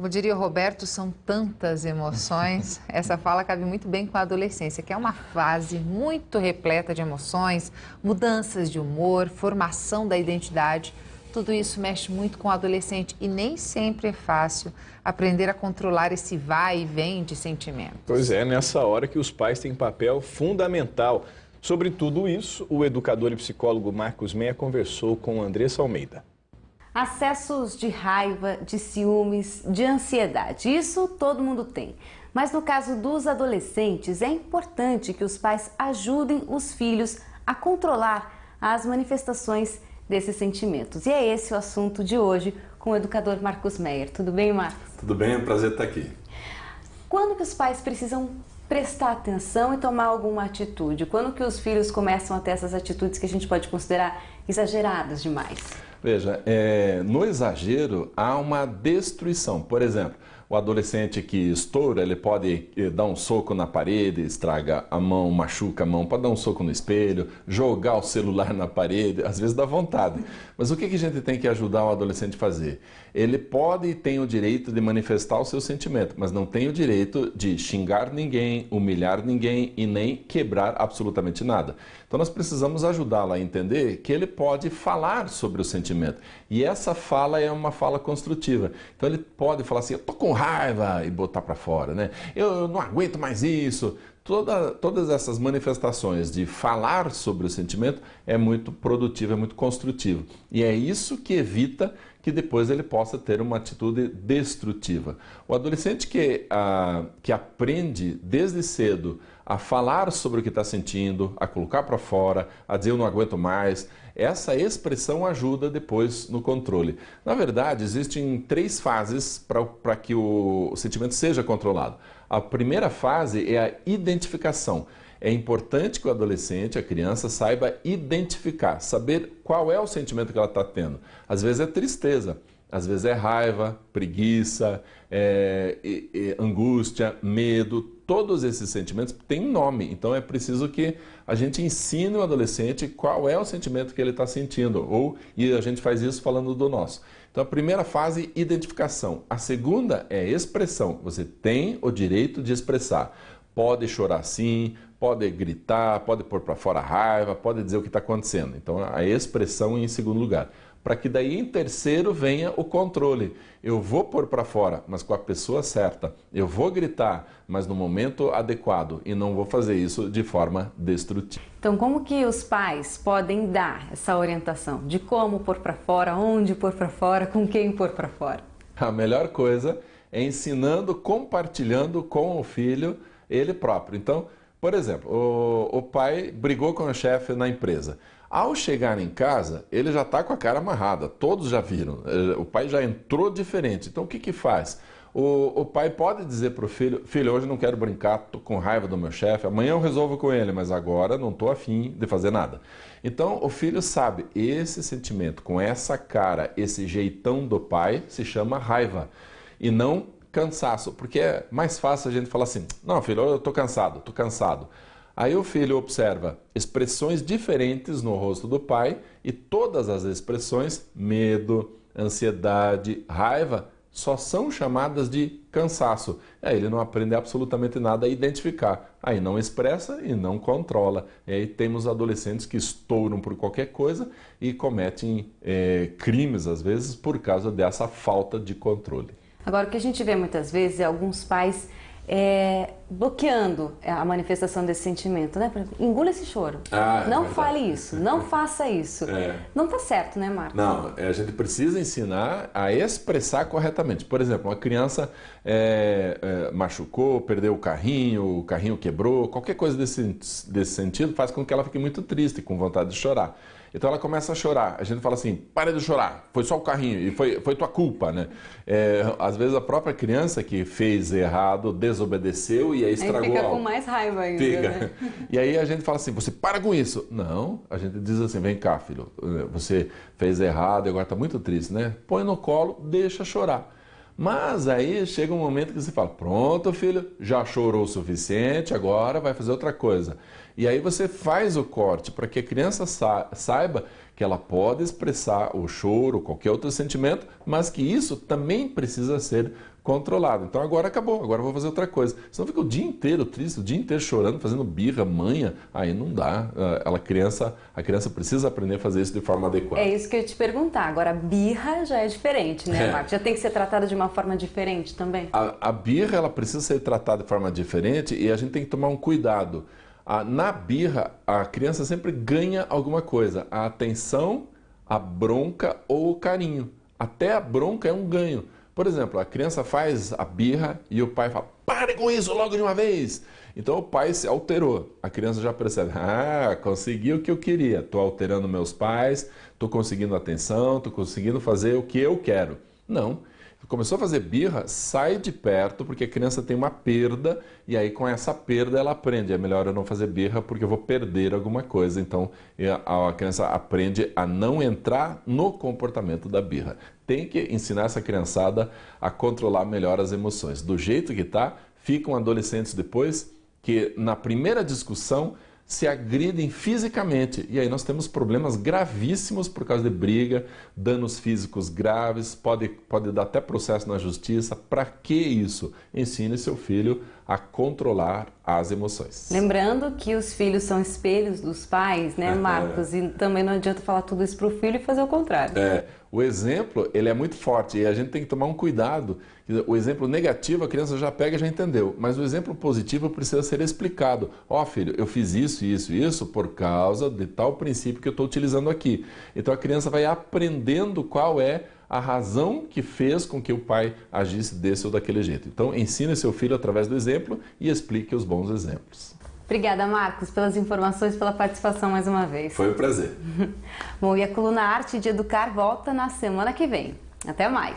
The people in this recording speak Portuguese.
Como diria o Roberto, são tantas emoções. Essa fala cabe muito bem com a adolescência, que é uma fase muito repleta de emoções, mudanças de humor, formação da identidade. Tudo isso mexe muito com o adolescente e nem sempre é fácil aprender a controlar esse vai e vem de sentimentos. Pois é, nessa hora que os pais têm papel fundamental. Sobre tudo isso, o educador e psicólogo Marcos Meia conversou com Andressa Almeida. Acessos de raiva, de ciúmes, de ansiedade, isso todo mundo tem. Mas no caso dos adolescentes, é importante que os pais ajudem os filhos a controlar as manifestações desses sentimentos. E é esse o assunto de hoje com o educador Marcos Meyer. Tudo bem, Marcos? Tudo bem, é um prazer estar aqui. Quando que os pais precisam prestar atenção e tomar alguma atitude? Quando que os filhos começam a ter essas atitudes que a gente pode considerar exageradas demais? Veja, no exagero há uma destruição. Por exemplo, o adolescente que estoura, ele pode dar um soco na parede, estraga a mão, machuca a mão, pode dar um soco no espelho, jogar o celular na parede, às vezes dá vontade. Mas o que a gente tem que ajudar o adolescente a fazer? Ele pode e tem o direito de manifestar o seu sentimento, mas não tem o direito de xingar ninguém, humilhar ninguém e nem quebrar absolutamente nada. Então nós precisamos ajudá-lo a entender que ele pode falar sobre o sentimento. E essa fala é uma fala construtiva. Então ele pode falar assim, eu tô com raiva e botar para fora, né? Eu não aguento mais isso. Todas essas manifestações de falar sobre o sentimento é muito produtivo, é muito construtivo. E é isso que evita que depois ele possa ter uma atitude destrutiva. O adolescente que aprende desde cedo a falar sobre o que está sentindo, a colocar para fora, a dizer eu não aguento mais, essa expressão ajuda depois no controle. Na verdade, existem 3 fases para que o sentimento seja controlado. A primeira fase é a identificação. É importante que o adolescente, a criança, saiba identificar, saber qual é o sentimento que ela está tendo. Às vezes é tristeza, às vezes é raiva, preguiça, angústia, medo. Todos esses sentimentos têm nome, então é preciso que a gente ensine o adolescente qual é o sentimento que ele está sentindo, e a gente faz isso falando do nosso. Então a primeira fase, identificação. A segunda é expressão. Você tem o direito de expressar. Pode chorar sim, pode gritar, pode pôr para fora a raiva, pode dizer o que está acontecendo. Então a expressão em segundo lugar. Para que daí em terceiro venha o controle. Eu vou pôr para fora, mas com a pessoa certa. Eu vou gritar, mas no momento adequado. E não vou fazer isso de forma destrutiva. Então, como que os pais podem dar essa orientação de como pôr para fora, onde pôr para fora, com quem pôr para fora? A melhor coisa é ensinando, compartilhando com o filho ele próprio. Então, por exemplo, o pai brigou com o chefe na empresa. Ao chegar em casa, ele já está com a cara amarrada, todos já viram, o pai já entrou diferente. Então o que faz? O pai pode dizer para o filho, filho, hoje não quero brincar, estou com raiva do meu chefe, amanhã eu resolvo com ele, mas agora não estou afim de fazer nada. Então o filho sabe, esse sentimento, com essa cara, esse jeitão do pai, se chama raiva e não cansaço, porque é mais fácil a gente falar assim, não filho, eu estou cansado. Aí o filho observa expressões diferentes no rosto do pai e todas as expressões, medo, ansiedade, raiva, só são chamadas de cansaço. Aí ele não aprende absolutamente nada a identificar. Aí não expressa e não controla. E aí temos adolescentes que estouram por qualquer coisa e cometem crimes, às vezes, por causa dessa falta de controle. Agora, o que a gente vê muitas vezes é alguns pais bloqueando a manifestação desse sentimento, né? Engula esse choro. Não fale isso, não faça isso. Não tá certo, né, Marcos? Não, a gente precisa ensinar a expressar corretamente. Por exemplo, uma criança machucou, perdeu o carrinho quebrou, qualquer coisa desse sentido faz com que ela fique muito triste, com vontade de chorar. Então ela começa a chorar, a gente fala assim, para de chorar, foi só o carrinho e foi tua culpa, né? Às vezes a própria criança que fez errado, desobedeceu e aí estragou algo. Fica com mais raiva ainda, né? E aí a gente fala assim, você para com isso. Não, a gente diz assim, vem cá filho, você fez errado e agora está muito triste, né? Põe no colo, deixa chorar. Mas aí chega um momento que você fala, pronto filho, já chorou o suficiente, agora vai fazer outra coisa. E aí você faz o corte para que a criança saiba que ela pode expressar o choro, qualquer outro sentimento, mas que isso também precisa ser controlado. Então agora acabou, agora eu vou fazer outra coisa. Senão fica o dia inteiro triste, o dia inteiro chorando, fazendo birra, manha, aí não dá. A criança precisa aprender a fazer isso de forma adequada. É isso que eu ia te perguntar. Agora, birra já é diferente, né, Marcos? Já tem que ser tratada de uma forma diferente também? A birra, ela precisa ser tratada de forma diferente e a gente tem que tomar um cuidado. Na birra, a criança sempre ganha alguma coisa. A atenção, a bronca ou o carinho. Até a bronca é um ganho. Por exemplo, a criança faz a birra e o pai fala, pare com isso logo de uma vez. Então o pai se alterou. A criança já percebe, consegui o que eu queria. Estou alterando meus pais, estou conseguindo atenção, estou conseguindo fazer o que eu quero. Não. Começou a fazer birra, sai de perto, porque a criança tem uma perda, e aí com essa perda ela aprende. É melhor eu não fazer birra porque eu vou perder alguma coisa. Então a criança aprende a não entrar no comportamento da birra. Tem que ensinar essa criançada a controlar melhor as emoções. Do jeito que está, ficam adolescentes depois que na primeira discussão se agridem fisicamente. E aí nós temos problemas gravíssimos por causa de briga, danos físicos graves, pode dar até processo na justiça. Para que isso? Ensine seu filho a controlar as emoções. Lembrando que os filhos são espelhos dos pais, né, Marcos? E também não adianta falar tudo isso para o filho e fazer o contrário. O exemplo, ele é muito forte e a gente tem que tomar um cuidado. O exemplo negativo a criança já pega e já entendeu, mas o exemplo positivo precisa ser explicado. Filho, eu fiz isso por causa de tal princípio que eu estou utilizando aqui. Então a criança vai aprendendo qual é a razão que fez com que o pai agisse desse ou daquele jeito. Então ensine seu filho através do exemplo e explique os bons exemplos. Obrigada, Marcos, pelas informações, pela participação mais uma vez. Foi um prazer. Bom, e a coluna Arte de Educar volta na semana que vem. Até mais!